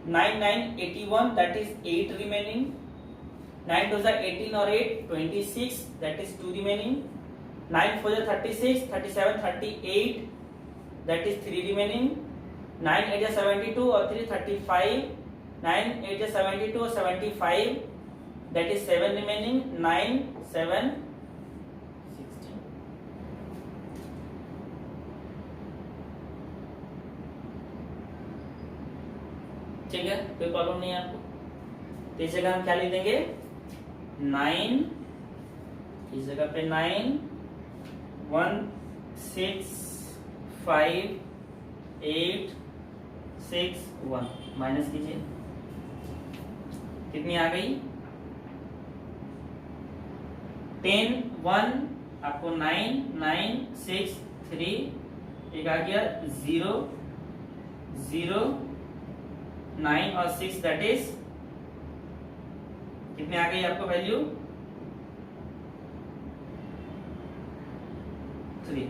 9,981 दैट इज 8 रिमेनिंग, 9 2 जा 18 और 8 26 दैट इज 2 रिमेनिंग, 9 4 जा 36 37 38 दैट इज 3 रिमेनिंग, 9 8 जा 72 और 3 35, 9 8 जा 72 और 75 दैट इज 7 रिमेनिंग, 9 7 16। ठीक है, कोई प्रॉब्लम नहीं है आपको। तो इस जगह हम क्या लिख देंगे? 9, इस जगह पे 9 1 6 5 8 6 1 माइनस कीजिए, कितनी आ गई? 10 1 आपको 9 9 6 3 एक आ गया 0 0 9 और 6 दैट इज कितने आ गई आपको वैल्यू? 3।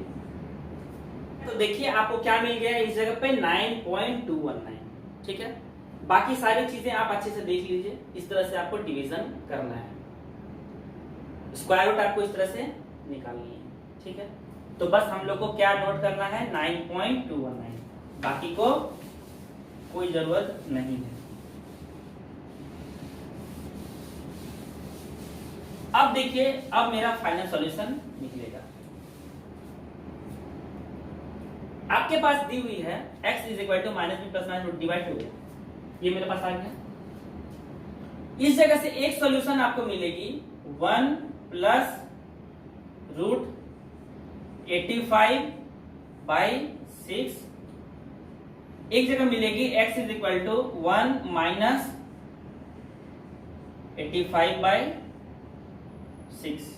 तो देखिए आपको क्या मिल गया इस जगह पे 9.219, ठीक है। बाकी सारी चीजें आप अच्छे से देख लीजिए। इस तरह से आपको डिवीजन करना है, स्क्वायर रूट आपको इस तरह से निकालनी है, ठीक है। तो बस हम लोग को क्या नोट करना है? 9.219, बाकी को कोई जरूरत नहीं है। अब देखिए, अब मेरा फाइनल सॉल्यूशन निकलेगा। आपके पास दी हुई है x is equal to minus B plus minus root divide हो गया, ये मेरे पास आ गया। इस जगह से एक सॉल्यूशन आपको मिलेगी 1 प्लस रूट 85/6। एक जगह मिलेगी x is equal to 1 minus 85/6।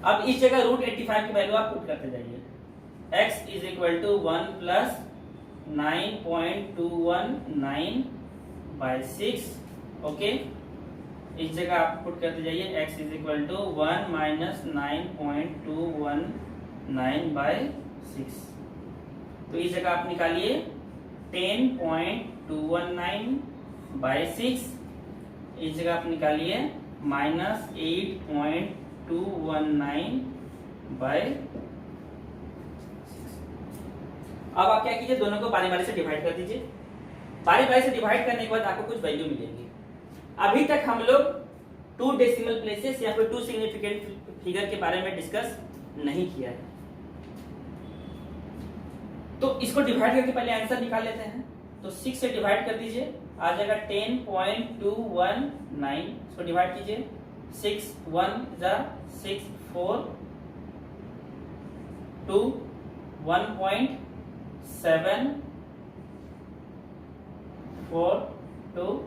अब इस जगह रूट 85 की वैल्यू आप पुट करते जाइए। x is equal to 1 plus 9.219/6, okay. इस जगह आप पुट करते जाइए x is equal to 1 minus 9.219/6। तो इस जगह आप निकालिए 10.219/6, इस जगह आप निकालिए माइनस 8.219/6। अब आप क्या कीजिए, दोनों को बारी बारी से डिवाइड कर दीजिए। बारी बारी से डिवाइड करने के बाद आपको कुछ वैल्यू मिलेगी। अभी तक हम लोग 2 डेसिमल प्लेसेस या फिर 2 सिग्निफिकेंट फिगर के बारे में डिस्कस नहीं किया है। तो इसको डिवाइड करके पहले आंसर निकाल लेते हैं। तो 6 से डिवाइड कर दीजिए, आ जाएगा 10.219। इसको डिवाइड कीजिए, 6 1 जा 6 4 2 1.742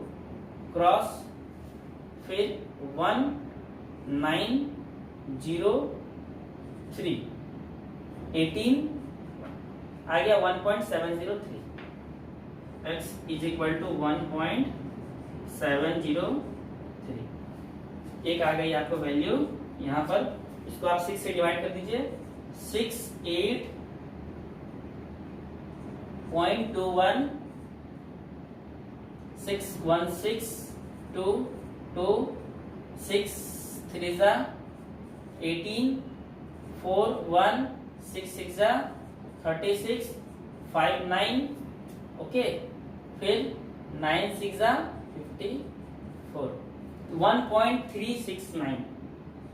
क्रॉस फिर 1903 18 आ गया 1.703। x is equal to 1.703। एक आ गई आपको वैल्यू यहां पर। इसको आप 6 से डिवाइड कर दीजिए, 68.21 616 2 6 3 जा 18 4 1 6 6 जा 36 5 9, ओके। फिर 9 6 जा 54, 1.369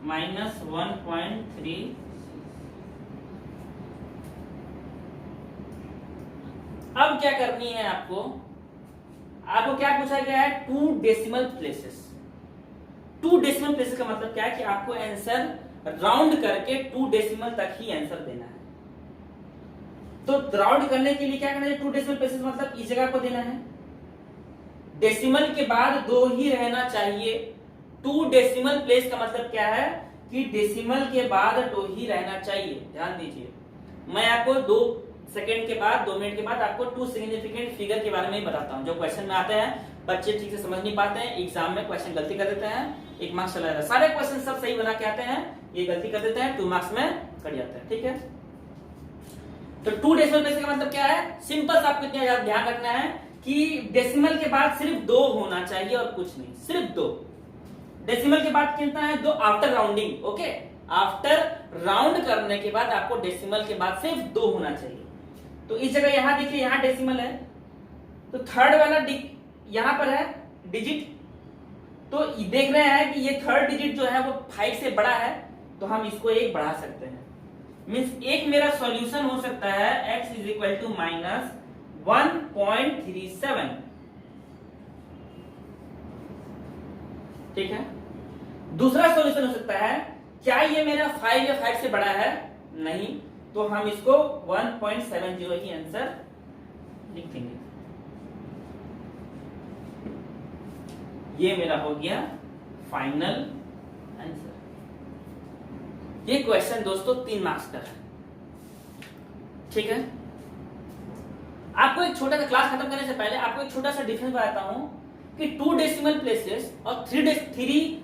माइनस 1.3। अब क्या करनी है आपको? आपको क्या पूछा गया है? 2 डेसिमल प्लेसेस। 2 डेसिमल प्लेसेस का मतलब क्या है कि आपको आंसर राउंड करके 2 डेसिमल तक ही आंसर देना है। तो राउंड करने के लिए क्या करना है, 2 डेसिमल प्लेसेस मतलब इस जगह को देना है। डेसिमल के बाद 2 ही रहना चाहिए। 2 डेसिमल प्लेस का मतलब क्या है कि डेसिमल के बाद 2 ही रहना चाहिए। ध्यान दीजिए, मैं आपको 2 सेकेंड के बाद 2 मिनट के बाद आपको 2 सिग्निफिकेंट फिगर के बारे में ही बताता हूं। जो क्वेश्चन में आते हैं बच्चे ठीक से समझ नहीं पाते हैं, एग्जाम में क्वेश्चन गलती कर देते हैं, 1 मार्क्स चला जाता है। सारे क्वेश्चन सब सही बना के आते हैं, ये गलती कर देते हैं, 2 मार्क्स में कट जाता है। ठीक है, तो 2 डेसिमल प्लेस का मतलब क्या है, सिंपल सा आपको इतना ध्यान रखना है कि डेसिमल के बाद सिर्फ 2 होना चाहिए और कुछ नहीं, सिर्फ 2। डेसिमल के बाद कितना है, 2 after rounding. Okay, after round करने के बाद आपको डेसिमल के बाद सिर्फ 2 होना चाहिए। तो इस जगह यहां देखिए, यहां डेसिमल है, तो थर्ड वाला यहां पर है डिजिट, तो देख रहे हैं कि ये थर्ड डिजिट जो है वो 5 से बड़ा है, तो हम इसको 1 बढ़ा सकते हैं। मींस एक मेरा सॉल्यूशन हो सकता है x is equal to minus 1.37। ठीक है, दूसरा सॉल्यूशन हो सकता है, क्या ये मेरा 5 या 5 से बड़ा है, नहीं, तो हम इसको 1.70 ही आंसर लिख देंगे। ये मेरा हो गया फाइनल आंसर। ये क्वेश्चन दोस्तों 3 मार्क्स का है। ठीक है, आपको एक छोटा सा क्लास खत्म करने से पहले आपको एक छोटा सा डिफरेंस बताता हूं कि 2 डेसिमल प्लेसेस और 3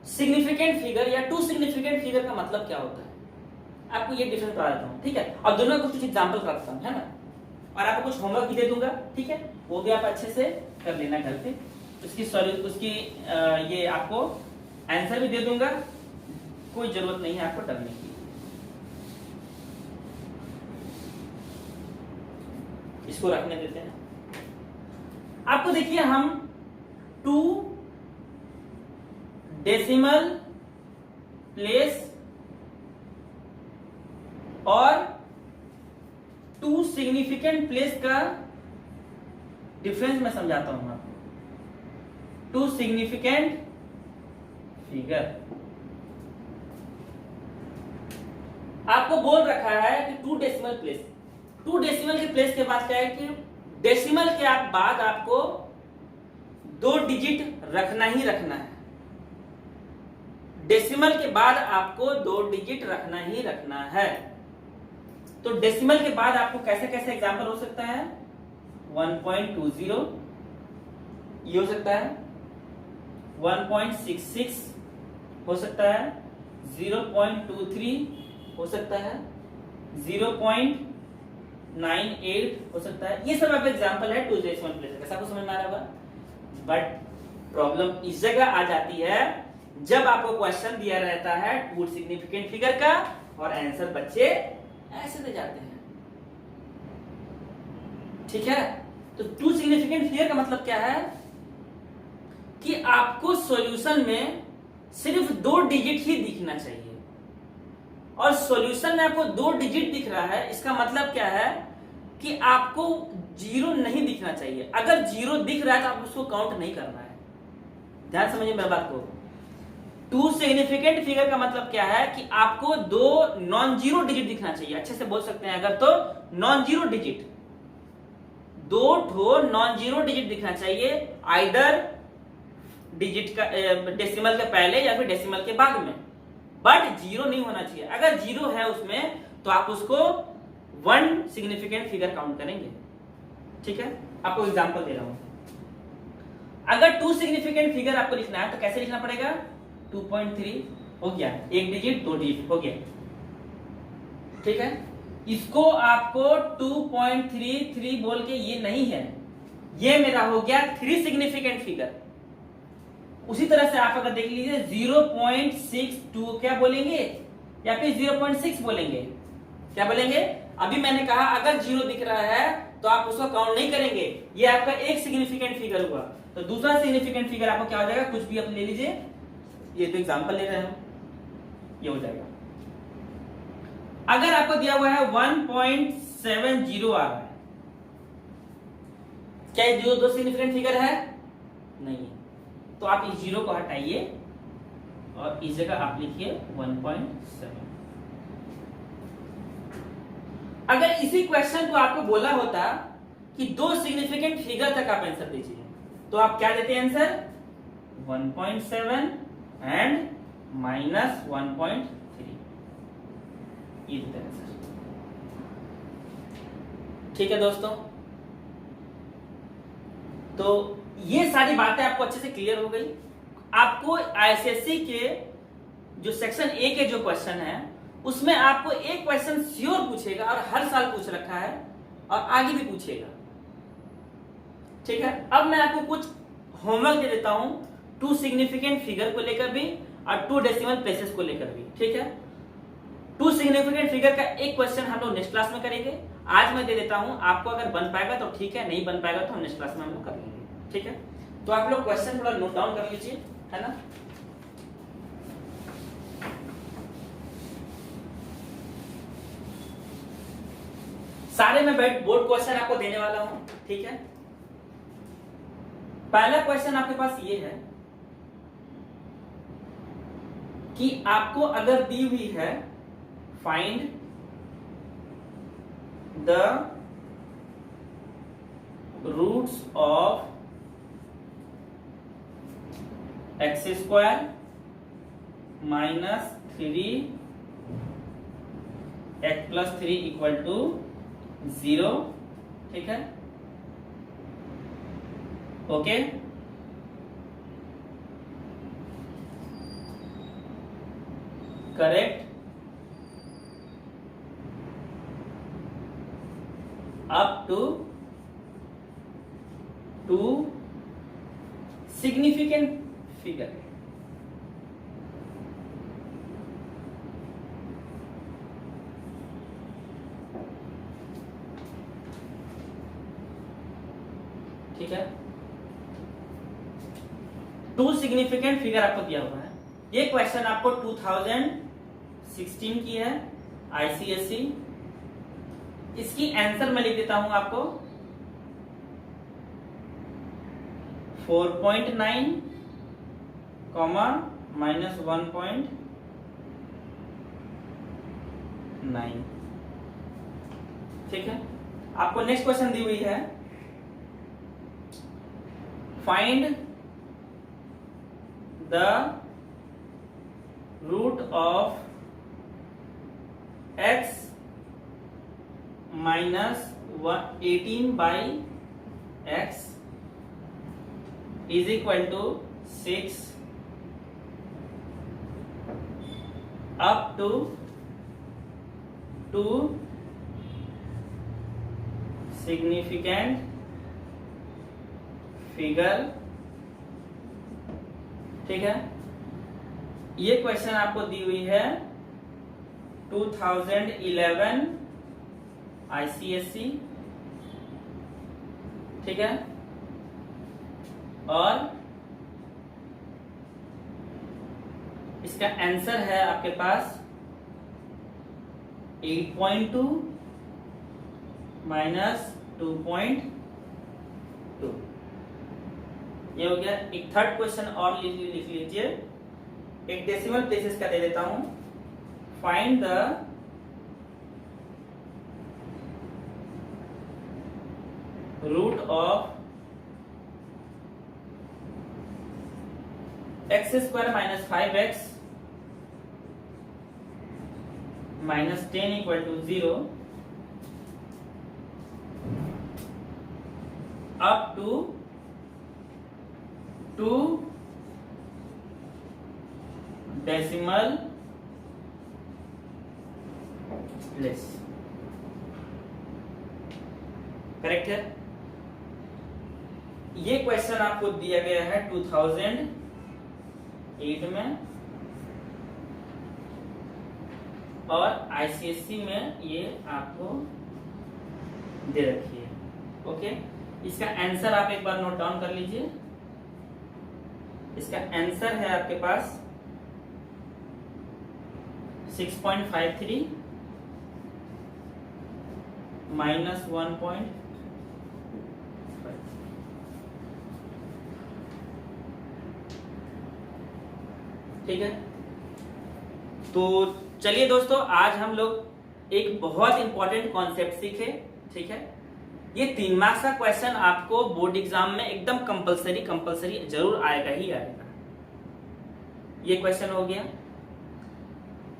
सिग्निफिकेंट फिगर या 2 सिग्निफिकेंट फिगर का मतलब क्या होता है, आपको ये डिफरेंस बता देता हूं। ठीक है, और दोनों को कुछ एग्जांपल कराता हूं, है ना, और आपको कुछ होमवर्क भी दे दूंगा। ठीक है, वो भी आप अच्छे से कर लेना घर पे। उसकी ये आपको आंसर भी दे दूंगा, कोई जरूरत नहीं है आपको डरने की। इसको रखने देते हैं। आपको देखिए, हम 2 डेसिमल प्लेस और 2 सिग्निफिकेंट प्लेस का डिफरेंस मैं समझाता हूं आपको। 2 सिग्निफिकेंट फिगर आपको बोल रखा है कि 2 डेसिमल प्लेस। 2 डेसिमल के प्लेस के बाद क्या है कि डेसिमल के बाद आपको 2 डिजिट रखना ही रखना है। डेसिमल के बाद आपको 2 डिजिट रखना ही रखना है। तो डेसिमल के बाद आपको कैसे कैसे एग्जांपल हो सकता है, 1.20 ये हो सकता है, 1.66 हो सकता है, 0.23 हो सकता है, 0.98 हो सकता है। ये सब आपका एग्जांपल है 2 डेसिमल प्लेस का। सबको समझ में आ रहा होगा। बट प्रॉब्लम इस जगह आ जाती है जब आपको क्वेश्चन दिया रहता है 2 सिग्निफिकेंट फिगर का और आंसर बच्चे ऐसे दे जाते हैं। ठीक है, तो 2 सिग्निफिकेंट फिगर का मतलब क्या है कि आपको सॉल्यूशन में सिर्फ 2 डिजिट ही दिखना चाहिए, और सॉल्यूशन में आपको 2 डिजिट दिख रहा है, इसका मतलब क्या है कि आपको 0 नहीं दिखना चाहिए। अगर 0 दिख रहा है तो आप उसको काउंट नहीं करना है। ध्यान समझिए मेरी बात को। 2 सिग्निफिकेंट फिगर का मतलब क्या है कि आपको 2 नॉन जीरो डिजिट दिखना चाहिए। अच्छे से बोल सकते हैं अगर तो non zero digit, 2 non zero digit दिखना चाहिए, आइदर डिजिट का डेसिमल के पहले या फिर डेसिमल के बाद में, बट 0 नहीं होना चाहिए। अगर 0 है उसमें तो आप उसको 1 सिग्निफिकेंट फिगर काउंट करेंगे। ठीक है, आपको एग्जांपल दे रहा हूं। अगर 2 सिग्निफिकेंट फिगर आपको लिखना है तो कैसे लिखना पड़ेगा, 2.3 हो गया, 1 डिजिट 2 डिजिट हो गया। ठीक है, इसको आपको 2.33 बोल के ये नहीं है, ये मेरा हो गया 3 सिग्निफिकेंट फिगर। उसी तरह से आप अगर देख लीजिए 0.62 क्या बोलेंगे या फिर 0.6 बोलेंगे, क्या बोलेंगे। अभी मैंने कहा अगर 0 दिख रहा है तो आप उसको काउंट नहीं करेंगे, ये आपका 1 सिग्निफिकेंट फिगर हुआ। तो दूसरा सिग्निफिकेंट फिगर आपको क्या हो जाएगा, कुछ भी आप ले लीजिए, ये तो एग्जांपल ले रहे हैं, ये हो जाएगा। अगर आपको दिया हुआ है 1.70 आ रहा है, क्या ये 2 सिग्निफिकेंट फिगर है, नहीं है, तो आप इस 0 को हटाइए और इस जगह आप लिखिए 1.7। अगर इसी क्वेश्चन को आपको बोला होता कि दो सिग्निफिकेंट फिगर तक आप आंसर दीजिए, तो आप क्या देते आंसर? 1.7 एंड -1.3, ये देते आंसर। ठीक है दोस्तों, तो ये सारी बातें आपको अच्छे से क्लियर हो गई। आपको आईसीएससी के जो सेक्शन ए के जो क्वेश्चन है उसमें आपको एक क्वेश्चन श्योर पूछेगा और हर साल पूछ रखा है और आगे भी पूछेगा। ठीक है, अब मैं आपको कुछ होमवर्क दे देता हूं, 2 सिग्निफिकेंट फिगर को लेकर भी और 2 डेसिमल प्लेसेस को लेकर भी। ठीक है, 2 सिग्निफिकेंट फिगर का एक क्वेश्चन हम लोग नेक्स्ट क्लास में करेंगे। आज मैं दे देता हूं, आपको अगर बन पाएगा तो ठीक है, नहीं बन पाएगा तो हम नेक्स्ट क्लास में हम लोग कर लेंगे। ठीक है, तो आप लोग क्वेश्चन थोड़ा नोट डाउन कर लीजिए, है ना। सारे मैं बोर्ड क्वेश्चन आपको देने वाला हूं। ठीक है, पहला क्वेश्चन आपके पास ये है कि आपको अगर दी हुई है find the roots of x² minus 3x+3 equal to 0। ठीक है, okay. Correct up to 2 significant figure. ठीक है, 2 सिग्निफिकेंट फिगर आपको दिया हुआ है। ये क्वेश्चन आपको 2016 की है आईसीएससी। इसकी आंसर मैं लिख देता हूं आपको 4.9, -1.9। ठीक है, आपको नेक्स्ट क्वेश्चन दी हुई है find the root of x minus 18/x is equal to 6 up to 2 significant figure. ठीक है, ये क्वेश्चन आपको दी हुई है 2011 आईसीएससी। ठीक है, और इसका आंसर है आपके पास 8.2 माइनस 2.2। ये हो गया। एक थर्ड क्वेश्चन और लिख लीजिए, एक डेसिमल प्लेसेस का दे देता हूं। Find the root of x² minus 5x minus 10 equal to 0 up to 2 decimal place. Correct है, ये क्वेश्चन आपको दिया गया है 2008 में और आईसीएससी में ये आपको दे रखी है। ओके, इसका आंसर आप एक बार नोट डाउन कर लीजिए। इसका आंसर है आपके पास 6.53 माइनस 1.5। ठीक है। तो चलिए दोस्तों, आज हम लोग एक बहुत इंपॉर्टेंट कॉन्सेप्ट सीखे। ठीक है, ये 3 मार्क्स का क्वेश्चन आपको बोर्ड एग्जाम में एकदम कंपलसरी जरूर आएगा ही आएगा। ये क्वेश्चन हो गया।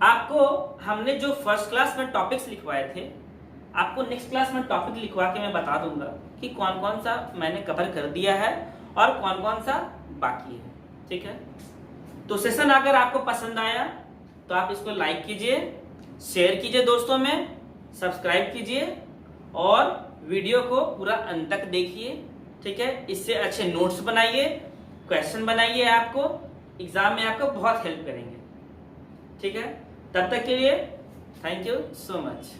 आपको हमने जो फर्स्ट क्लास में टॉपिक्स लिखवाए थे, आपको नेक्स्ट क्लास में टॉपिक लिखवा के मैं बता दूंगा कि कौन कौन सा मैंने कवर कर दिया है और कौन कौन सा बाकी है। ठीक है, तो सेशन अगर आपको पसंद आया तो आप इसको लाइक कीजिए, शेयर कीजिए दोस्तों में, सब्सक्राइब कीजिए और वीडियो को पूरा अंत तक देखिए। ठीक है, इससे अच्छे नोट्स बनाइए, क्वेश्चन बनाइए, आपको एग्जाम में आपको बहुत हेल्प करेंगे। ठीक है, तब तक के लिए थैंक यू सो मच।